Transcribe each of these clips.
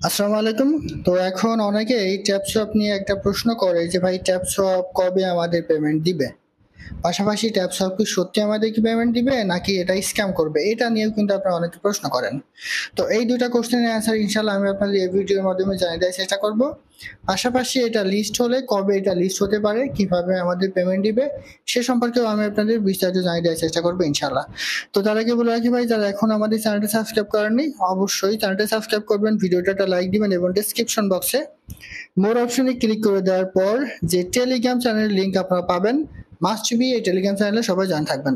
আসসালামু আলাইকুম। তো এখন অনেকেই ট্যাপসপ নিয়ে একটা প্রশ্ন করে যে ভাই ট্যাপসপ কবে আমাদের পেমেন্ট দিবে? পাশাপাশি ট্যাপসপ কি সত্যি আমাদেরকে পেমেন্ট দিবে নাকি এটা স্ক্যাম করবে? এটা নিয়েও কিন্তু আপনারা অনেকে প্রশ্ন করেন। তো এই ২ টা কোয়েশ্চেনের অ্যান্সার ইনশাআল্লাহ আমি আপনাদের এই ভিডিওর মাধ্যমে জানিয়ে দেওয়ার চেষ্টা করব। পাশাপাশি এটা লিস্ট হলে কবে এটা লিস্ট হতে পারে, কিভাবে আমাদের পেমেন্ট দিবে সে সম্পর্কেও আমি আপনাদের বিস্তারিত জানিয়ে দেওয়ার চেষ্টা করব ইনশাআল্লাহ। তো তার আগে বলে রাখি ভাই, যারা এখন আমাদের চ্যানেলটা সাবস্ক্রাইব করেননি অবশ্যই চ্যানেলটা সাবস্ক্রাইব করবেন, ভিডিওটা একটা লাইক দিবেন এবং ডেসক্রিপশন বক্সে মোর অপশনে ক্লিক করে দেওয়ার পর যে টেলিগ্রাম চ্যানেলের লিংক আপনারা পাবেন, মাস্ট বি এই টেলিগ্রাম চ্যানেলে সবাই জয়েন থাকবেন।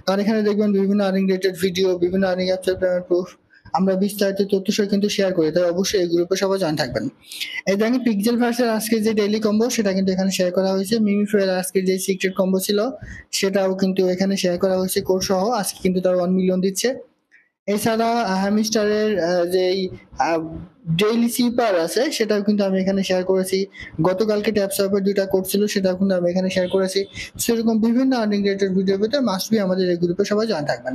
কারণ এখানে দেখবেন বিভিন্ন আর্নিং রিলেটেড ভিডিও, বিভিন্ন আর্নিং অ্যাপসের পেমেন্ট প্রুফ আমরা বিস্তারিত তথ্য সহ কিন্তু শেয়ার করি, তাই অবশ্যই এই গ্রুপে সবাই জয়েন থাকবেন। এই দেখেন পিক্সেল ভার্সের আজকে যে ডেইলি কম্বো সেটা কিন্তু এখানে শেয়ার করা হয়েছে। মিমিফের আজকে যে সিক্রেট কম্বো ছিল সেটাও কিন্তু এখানে শেয়ার করা হয়েছে কোড সহ। আজকে কিন্তু তার 1 মিলিয়ন দিচ্ছে। এছাড়া হ্যামস্টারের যেই ডেইলি সিপার আছে সেটাও কিন্তু আমি এখানে শেয়ার করেছি। গতকালকে ট্যাপসপের 2টা কোড ছিল সেটাও কিন্তু আমি এখানে শেয়ার করেছি। সেরকম বিভিন্ন আর্নিং রিলেটেড ভিডিও পেতে মাস্ট বি আমাদের এই গ্রুপে সবাই জয়েন থাকবেন।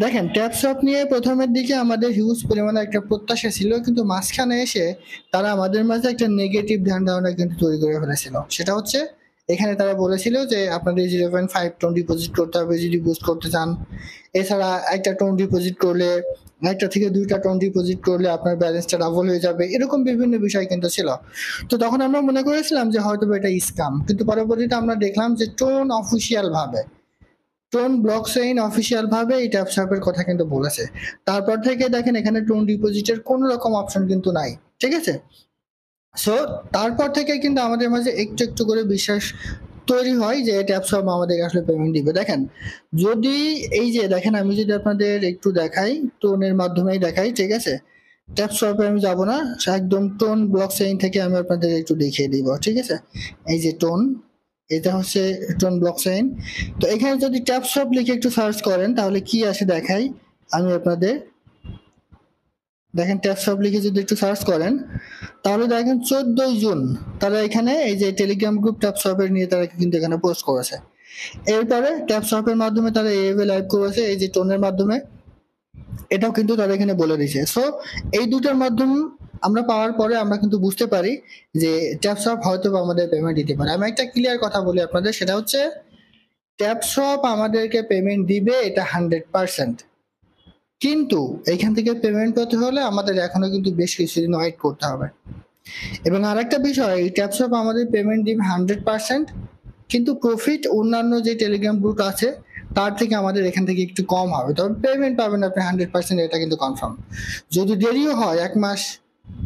দেখেন ট্যাপসপ নিয়ে প্রথমের দিকে আমাদের হিউজ পরিমাণে একটা প্রত্যাশা ছিল, কিন্তু মাঝখানে এসে তারা আমাদের মাঝে একটা নেগেটিভ ধ্যান ধারণা কিন্তু তৈরি করে ফেলেছিল। সেটা হচ্ছে এখানে তারা বলেছিল যে আপনাদের 0.5 টোন ডিপোজিট করতে হবে যদি বুস্ট করতে চান। এছাড়া একটা টোন ডিপোজিট করলে, একটা থেকে 2টা টোন ডিপোজিট করলে আপনার ব্যালেন্সটা ডাবল হয়ে যাবে, এরকম বিভিন্ন বিষয় কিন্তু ছিল। তো তখন আমরা মনে করেছিলাম যে হয়তো এটা স্ক্যাম, কিন্তু পরবর্তীতে আমরা দেখলাম যে টোন অফিসিয়াল ভাবে, টোন ব্লকচেইন অফিসিয়াল ভাবে এই ট্যাপসপের কথা কিন্তু বলেছে। তারপর থেকে দেখেন এখানে টোন ডিপোজিটের কোনো রকম অপশন কিন্তু নাই, ঠিক আছে? সো তারপর থেকে কিন্তু আমাদের মাঝে একটু একটু করে বিশ্বাস তৈরি হয় যে ট্যাপসপ আমাদের আসলে পেমেন্ট দিবে। দেখেন যদি এই যে দেখেন আমি যদি আপনাদের একটু দেখাই, টোনের মাধ্যমেই দেখাই, ঠিক আছে? ট্যাপসপে আমি যাব না, একদম টোন ব্লকচেইন থেকে আমি আপনাদের একটু দেখিয়ে দিব, ঠিক আছে? এই যে টোন, এটা হচ্ছে টোন ব্লকচেইন। তো এখানে যদি ট্যাপসপ লিখে একটু সার্চ করেন তাহলে কি আসে দেখাই আমি আপনাদের। দেখেন ট্যাপসপ লিখে যদি একটু সার্চ করেন তাহলে দেখেন 14 জুন তারা এখানে এই যে টেলিগ্রাম গ্রুপ ট্যাপসপের নিয়ে তারা কিন্তু এখানে পোস্ট করেছে। এরপরে ট্যাপসপের মাধ্যমে তারা এইভাবে লাইভ করেছে এই যে টোনের মাধ্যমে, এটাও কিন্তু তারা এখানে বলে দিয়েছে। সো এই দুটার মাধ্যম আমরা পাওয়ার পরে আমরা কিন্তু বুঝতে পারি যে ট্যাপসপ হয়তো আমাদের পেমেন্ট দিতে পারে। আমি একটা ক্লিয়ার কথা বলি আপনাদের, সেটা হচ্ছে ট্যাপসপ আমাদেরকে পেমেন্ট দিবে এটা 100%, কিন্তু এইখান থেকে পেমেন্ট পেতে হলে আমাদের এখনো কিন্তু বেশ কিছুদিন ওয়েট করতে হবে। এবং আরেকটা বিষয়, এই ট্যাপসপ আমাদের পেমেন্ট দিবে 100%, কিন্তু প্রফিট অন্যান্য যে টেলিগ্রাম গ্রুপ আছে তার থেকে আমাদের এখান থেকে একটু কম হবে, তবে পেমেন্ট পাবেন আপনি 100%, এটা কিন্তু কনফার্ম। যদি দেরিও হয় 1 মাস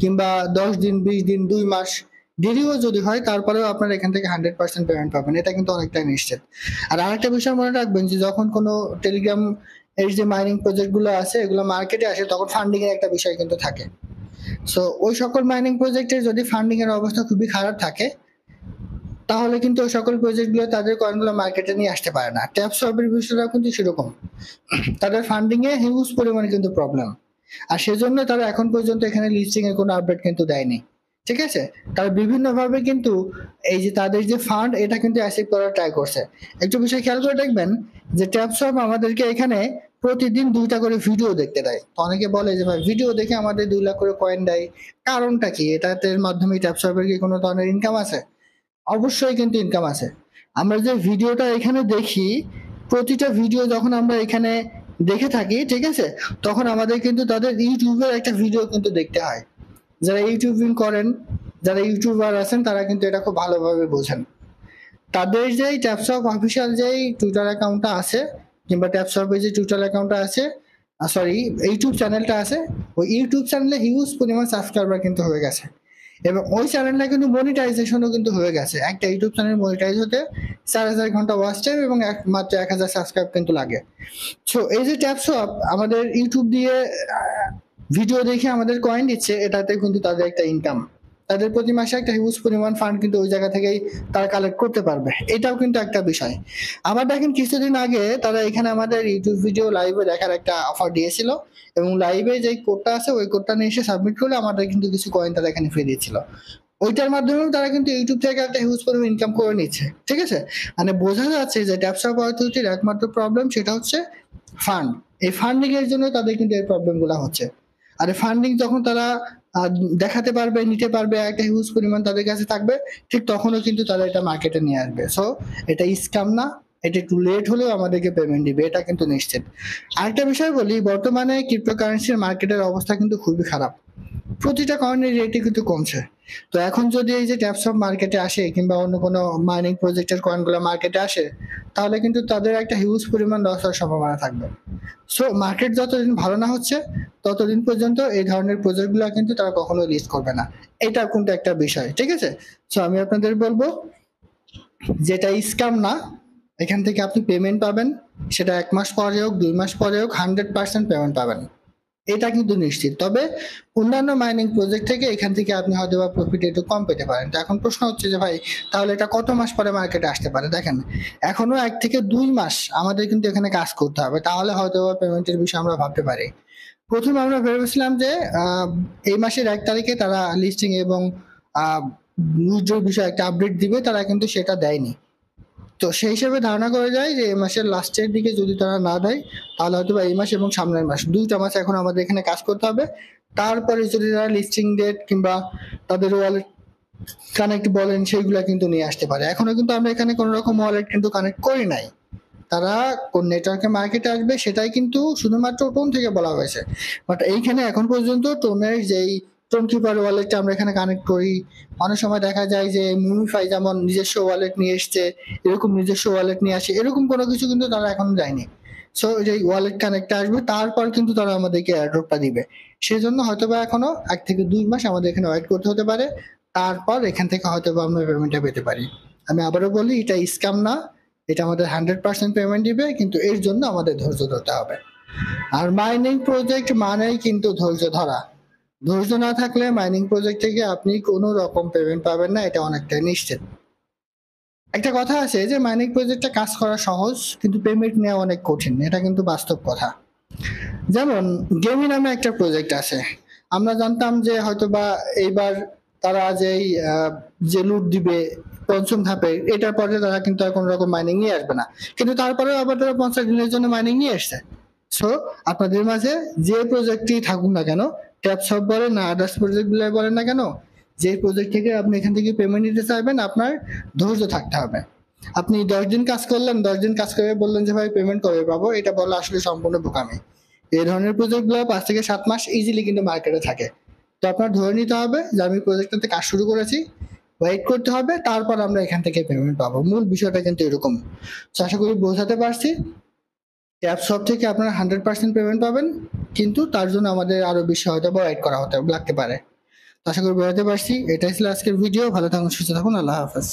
কিংবা 10 দিন, 20 দিন, 2 মাস দেরিও যদি হয় তারপরেও আপনার এখান থেকে 100% পেমেন্ট পাবেন, এটা কিন্তু অনেকটাই নিশ্চিত। আর আরেকটা বিষয় মনে রাখবেন যে যখন কোনো টেলিগ্রাম এর যে মাইনিং প্রজেক্ট গুলো আছে এগুলো মার্কেটে আসে তখন ফান্ডিং এর একটা বিষয় কিন্তু থাকে। সো ওই সকল মাইনিং প্রজেক্টের যদি ফান্ডিং এর অবস্থা খুবই খারাপ থাকে তাহলে কিন্তু ওই সকল প্রজেক্ট গুলো তাদের কয়েনগুলো মার্কেটে নিয়ে আসতে পারে না। ট্যাপসপের বিষয়টাও কিন্তু সেরকম, তাদের ফান্ডিং এ হিউজ পরিমাণে কিন্তু প্রবলেম। আর সেজন্য তারা এখন পর্যন্ত এখানে লিস্টিং এর কোনো আপডেট কিন্তু দেয়নি, ঠিক আছে? তারা বিভিন্ন ভাবে কিন্তু এই যে তাদের যে ফান্ড এটা কিন্তু অ্যাসিভ করার ট্রাই করছে। একটু বিষয় খেয়াল করে দেখবেন যে ট্যাপসপ আমাদেরকে এখানে প্রতিদিন 2টা করে ভিডিও দেখতে দেয়। তো অনেকে বলে যে ভাই ভিডিও দেখে আমাদের 2 লাখ করে কয়েন দেয়, কারণটা কি? এটাতে মাধ্যমে ট্যাপসপের কি কোনো ধরনের ইনকাম আছে? অবশ্যই কিন্তু ইনকাম আছে। আমরা যে ভিডিওটা এখানে দেখি, প্রতিটা ভিডিও যখন আমরা এখানে দেখে থাকি, ঠিক আছে? তখন আমাদের কিন্তু তাদের ইউটিউবের একটা ভিডিও কিন্তু দেখতে হয়। যারা ইউটিউবিং করেন, যারা ইউটিউবার আছেন তারা কিন্তু এটা খুব ভালোভাবে বোঝেন। তাদের যেই ট্যাপসপ অফিসিয়াল যেই টুইটার অ্যাকাউন্টটা আছে কিংবা ট্যাপসপের যে টুইটার অ্যাকাউন্টটা আছে, সরি ইউটিউব চ্যানেলটা আছে, ওই ইউটিউব চ্যানেলে হিউজ পরিমাণ সাবস্ক্রাইবার কিন্তু হয়ে গেছে। এবং ওই চ্যানেলটা কিন্তু মনিটাইজেশনও কিন্তু হয়ে গেছে। একটা ইউটিউব চ্যানেল মনিটাইজ হতে 4000 ঘন্টা ওয়াচ টাইম এবং মাত্র 1000 সাবস্ক্রাইব কিন্তু লাগে। সো এই যে ট্যাপসপ আমাদের ইউটিউব দিয়ে ভিডিও দেখে আমাদের কয়েন দিচ্ছে, এটাতে কিন্তু তাদের একটা ইনকাম, তাদের প্রতি মাসে একটা হিউজ পরিমাণ ফান্ড কিন্তু ওই জায়গা থেকেই তারা কালেক্ট করতে পারবে, এটাও কিন্তু একটা বিষয়। আবার দেখেন কিছুদিন আগে তারা এখানে আমাদের ইউটিউব ভিডিও লাইভে দেখার একটা অফার দিয়েছিল এবং লাইভে যে কোডটা আছে ওই কোডটা নিয়ে এসে সাবমিট করলে আমাদের কিন্তু কিছু কয়েন তারা এখানে ফ্রি দিয়েছিল। ওইটার মাধ্যমেও তারা কিন্তু ইউটিউব থেকে একটা হিউজ পরিমাণ ইনকাম করে নিচ্ছে, ঠিক আছে? মানে বোঝা যাচ্ছে যে ট্যাপসপ অথরিটির একমাত্র প্রবলেম সেটা হচ্ছে ফান্ড। এই ফান্ডিং এর জন্য তাদের কিন্তু এই প্রবলেম গুলো হচ্ছে। আর ফান্ডিং যখন তারা দেখাতে পারবে, নিতে পারবে, একটা হিউজ পরিমাণ তাদের কাছে থাকবে, ঠিক তখনও কিন্তু তারা এটা মার্কেটে নিয়ে আসবে। সো এটা স্ক্যাম না, এটা একটু লেট হলেও আমাদেরকে পেমেন্ট দিবে, এটা কিন্তু নিশ্চিত। আরেকটা বিষয় বলি, বর্তমানে ক্রিপ্টোকারেন্সির মার্কেটের অবস্থা কিন্তু খুবই খারাপ, প্রতিটা কয়েনের রেটই কিন্তু কমছে। তো এখন যদি এই যে ট্যাপসপ মার্কেটে আসে কিংবা অন্য কোনো মাইনিং প্রজেক্টের কয়েনগুলো মার্কেটে আসে, তাহলে কিন্তু তাদের একটা হিউজ পরিমাণ লস হওয়ার সম্ভাবনা থাকবে। সো মার্কেট যতদিন ভালো না হচ্ছে ততদিন পর্যন্ত এই ধরনের প্রজেক্টগুলো কিন্তু তারা কখনো লিস্ট করবে না। এটা কিন্তু একটা বিষয়, ঠিক আছে? সো আমি আপনাদের বলবো, যেটা স্ক্যাম না, এখান থেকে আপনি পেমেন্ট পাবেন, সেটা 1 মাস পরে হোক 2 মাস পরে হোক 100% পেমেন্ট পাবেন, এটা কিন্তু নিশ্চিত। তবে অন্যান্য মাইনিং প্রজেক্ট থেকে এখান থেকে আপনি হয়তো বা প্রফিট একটু কম পেতে পারেন। তো এখন প্রশ্ন হচ্ছে যে ভাই, তাহলে এটা কত মাস পরে মার্কেটে আসতে পারে? দেখেন, এখনো 1 থেকে 2 মাস আমাদের কিন্তু এখানে কাজ করতে হবে, তাহলে হয়তো বা পেমেন্টের বিষয়ে আমরা ভাবতে পারি। প্রথমে আমরা ভেবেছিলাম যে এই মাসের 1 তারিখে তারা লিস্টিং এবং উইথড্রর বিষয়ে একটা আপডেট দিবে, তারা কিন্তু সেটা দেয়নি। তো সেই হিসেবে ধারণা করা যায় যে এই মাসের লাস্টের দিকে যদি তারা না দেয়, তাহলে হয়তো এই মাস এবং সামনের মাস 2টা মাস এখন আমাদের এখানে কাজ করতে হবে। তারপরে যদি তারা লিস্টিং ডেট কিংবা তাদের ওয়ালেট কানেক্ট বলেন, সেইগুলা কিন্তু নিয়ে আসতে পারে। এখনো কিন্তু আমরা এখানে কোনো রকম ওয়ালেট কিন্তু কানেক্ট করি নাই। তারা কোন নেটওয়ার্কে মার্কেটে আসবে সেটাই কিন্তু শুধুমাত্র টোন থেকে বলা হয়েছে। বাট এইখানে এখন পর্যন্ত টোনের যেই টোন কিপার ওয়ালেটটা আমরা এখানে কানেক্ট করি, অনেক সময় দেখা যায় যে মিমিফাই যেমন নিজস্ব ওয়ালেট নিয়ে এসছে, এরকম নিজস্ব ওয়ালেট নিয়ে আসে, এরকম কোনো কিছু কিন্তু তারা এখনো যায়নি। সো যে ওয়ালেট কানেক্ট আসবে তারপর কিন্তু তারা আমাদেরকে এয়ারড্রপটা দিবে। সেজন্য হয়তোবা এখনো 1 থেকে 2 মাস আমাদের এখানে ওয়েট করতে হতে পারে, তারপর এখান থেকে হয়তোবা আমরা পেমেন্টটা পেতে পারি। আমি আবারও বলি, এটা স্ক্যাম না, এটা আমাদের 100% পেমেন্ট দিবে, কিন্তু এর জন্য আমাদের ধৈর্য ধরতে হবে। আর মাইনিং প্রজেক্ট মানেই কিন্তু ধৈর্য ধরা। ধৈর্য না থাকলে মাইনিং প্রজেক্ট থেকে আপনি কোনো রকম পেমেন্ট পাবেন না, এটা অনেকটাই নিশ্চিত। একটা কথা আছে যে মাইনিং প্রজেক্টটা কাজ করা সহজ, কিন্তু পেমেন্ট নেওয়া অনেক কঠিন, এটা কিন্তু বাস্তব কথা। যেমন গেমি নামে একটা প্রজেক্ট আছে, আমরা জানতাম যে হয়তোবা এইবার তারা যে লুট দিবে পঞ্চম ধাপে, এটার পরে তারা কিন্তু আর কোনো রকম মাইনিং নিয়ে আসবে না, কিন্তু তারপরেও আবার তারা 50 দিনের জন্য মাইনিং নিয়ে আসছে। সো আপনাদের মাঝে যে প্রজেক্টই থাকুক না কেন, ট্যাপসপ বলেন না আদার্স প্রজেক্ট গুলো বলেন না কেন, যে প্রজেক্ট থেকে আপনি এখান থেকে পেমেন্ট নিতে চাইবেন, আপনার ধৈর্য থাকতে হবে। আপনি 10 দিন কাজ করলেন, 10 দিন কাজ করে বললেন যে ভাই পেমেন্ট কবে পাবো, এটা বলা আসলে সম্পূর্ণ বোকামি। এই ধরনের প্রজেক্ট গুলো 5 থেকে 7 মাস ইজিলি কিন্তু মার্কেটে থাকে। তো আপনার ধরে নিতে হবে যে আমি প্রজেক্টটাতে কাজ শুরু করেছি, ওয়েট করতে হবে, তারপর আমরা এখান থেকে পেমেন্ট পাবো। মূল বিষয়টা কিন্তু এরকম। তো আশা করি বোঝাতে পারছি। ট্যাপসপ থেকে আপনারা 100% পেমেন্ট পাবেন, কিন্তু তার জন্য আমাদের আরো বেশি হয়তো বা ওয়েট করা হতে লাগতে পারে। তো আশা করি বোঝাতে পারছি। এটাই ছিল আজকের ভিডিও। ভালো থাকুন, সুস্থ থাকুন, আল্লাহ হাফেজ।